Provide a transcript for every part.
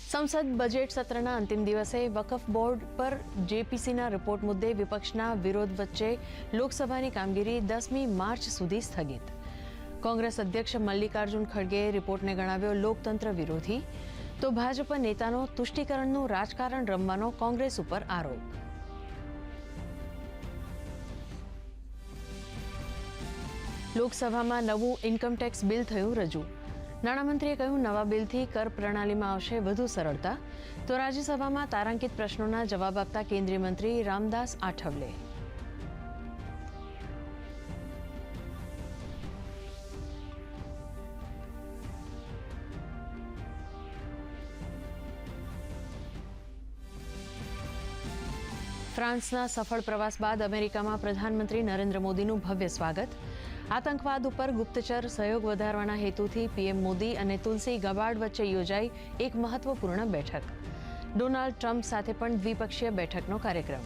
સંસદ બજેટ સત્રના અંતિમ દિવસે વકફ બોર્ડ પર જેપીસીના રિપોર્ટ મુદ્દે વિપક્ષના વિરોધ વચ્ચે લોકસભાની કામગીરી 10મી માર્ચ સુધી સ્થગિત. કોંગ્રેસ અધ્યક્ષ મલ્લિકાર્જુન ખડગેએ રિપોર્ટને ગણાવ્યો લોકતંત્ર વિરોધી, તો ભાજપ નેતાનો તુષ્ટિકરણનું રાજકારણ રમવાનો કોંગ્રેસ ઉપર આરોપ. લોકસભામાં નવું ઇન્કમટેક્સ બિલ થયું રજૂ. નાણામંત્રીએ કહ્યું, નવા બિલથી કર પ્રણાલીમાં આવશે વધુ સરળતા. તો રાજ્યસભામાં તારાંકિત પ્રશ્નોના જવાબ આપતા કેન્દ્રીય મંત્રી રામદાસ આઠવલે. ફ્રાન્સના સફળ પ્રવાસ બાદ અમેરિકામાં પ્રધાનમંત્રી નરેન્દ્ર મોદીનું ભવ્ય સ્વાગત. આતંકવાદ ઉપર ગુપ્તચર સહયોગ વધારવાના હેતુથી પીએમ મોદી અને તુલસી ગબાર્ડ વચ્ચે યોજાઈ એક મહત્વપૂર્ણ બેઠક. ડોનાલ્ડ ટ્રમ્પ સાથે પણ દ્વિપક્ષીય બેઠકનો કાર્યક્રમ.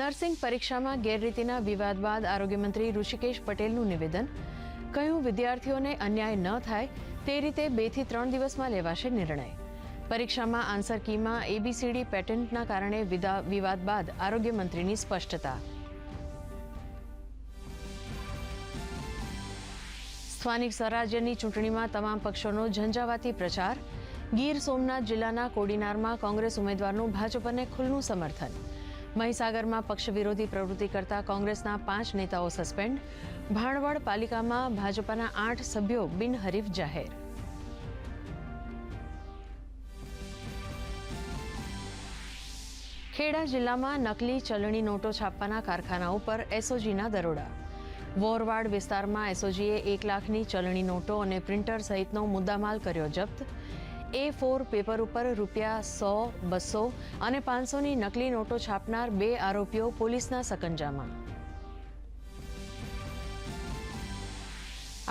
નર્સિંગ પરીક્ષામાં ગેરરીતિના વિવાદ બાદ આરોગ્યમંત્રી ઋષિકેશ પટેલનું નિવેદન. કહ્યું, વિદ્યાર્થીઓને અન્યાય ન થાય તે રીતે 2 થી 3 દિવસમાં લેવાશે નિર્ણય. પરીક્ષામાં આન્સર કીમાં એબીસીડી પેટન્ટના કારણે વિવાદ બાદ આરોગ્યમંત્રીની સ્પષ્ટતા. સ્થાનિક સ્વરાજ્યની ચૂંટણીમાં તમામ પક્ષોનો ઝંઝાવાતી પ્રચાર. ગીર સોમનાથ જિલ્લાના કોડીનારમાં કોંગ્રેસ ઉમેદવારનું ભાજપને ખુલ્લું સમર્થન. મહીસાગરમાં પક્ષ વિરોધી પ્રવૃત્તિ કરતા કોંગ્રેસના 5 નેતાઓ સસ્પેન્ડ. ભાણવડ પાલિકામાં ભાજપના 8 સભ્યો બિનહરીફ જાહેર. ખેડા જિલ્લામાં નકલી ચલણી નોટો છાપવાના કારખાનાઓ પર એસઓજીના દરોડા. વોરવાડ વિસ્તારમાં એસઓજીએ 1 લાખની ચલણી નોટો અને પ્રિન્ટર સહિતનો મુદ્દામાલ કર્યો જપ્ત. A4 પેપર ઉપર ₹100, 200 અને 500ની નકલી નોટો છાપનાર 2 આરોપીઓ પોલીસના સકંજામાં.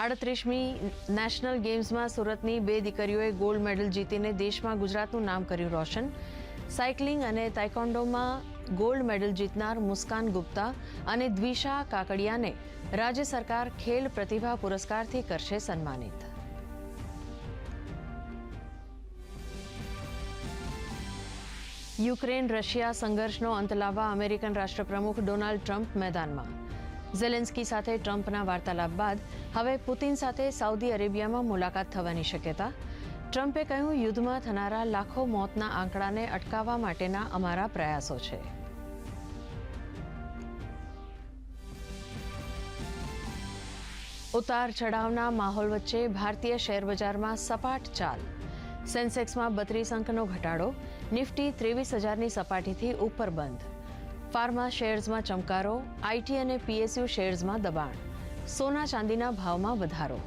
38મી નેશનલ ગેમ્સમાં સુરતની 2 દીકરીઓએ ગોલ્ડ મેડલ જીતીને દેશમાં ગુજરાતનું નામ કર્યું રોશન. સાયકલિંગ અને તાઇકોન્ડોમાં ગોલ્ડ મેડલ જીતનાર મુસ્કાન ગુપ્તા અને દ્વિષા કાકડિયાને રાજ્ય સરકાર ખેલ પ્રતિભા પુરસ્કારથી કરશે સન્માનિત. યુક્રેન રશિયા સંઘર્ષનો અંત લાવવા અમેરિકન રાષ્ટ્રપ્રમુખ ડોનાલ્ડ ટ્રમ્પ મેદાનમાં. ઝેલેન્સ્કી સાથે ટ્રમ્પના વાર્તાલાપ બાદ હવે પુતિન સાથે સાઉદી અરેબિયામાં મુલાકાત થવાની શક્યતા. ટ્રમ્પે કહ્યું, યુદ્ધમાં થનારા લાખો મોતના આંકડાને અટકાવવા માટેના અમારા પ્રયાસો છે. ઉતાર ચઢાવના માહોલ વચ્ચે ભારતીય શેરબજારમાં સપાટ ચાલ. સેન્સેક્સમાં 32 અંકનો ઘટાડો. નિફ્ટી 23,000ની સપાટીથી ઉપર બંધ. ફાર્મા શેર્સમાં ચમકારો. આઈટી અને પીએસયુ શેર્સમાં દબાણ. સોના ચાંદીના ભાવમાં વધારો.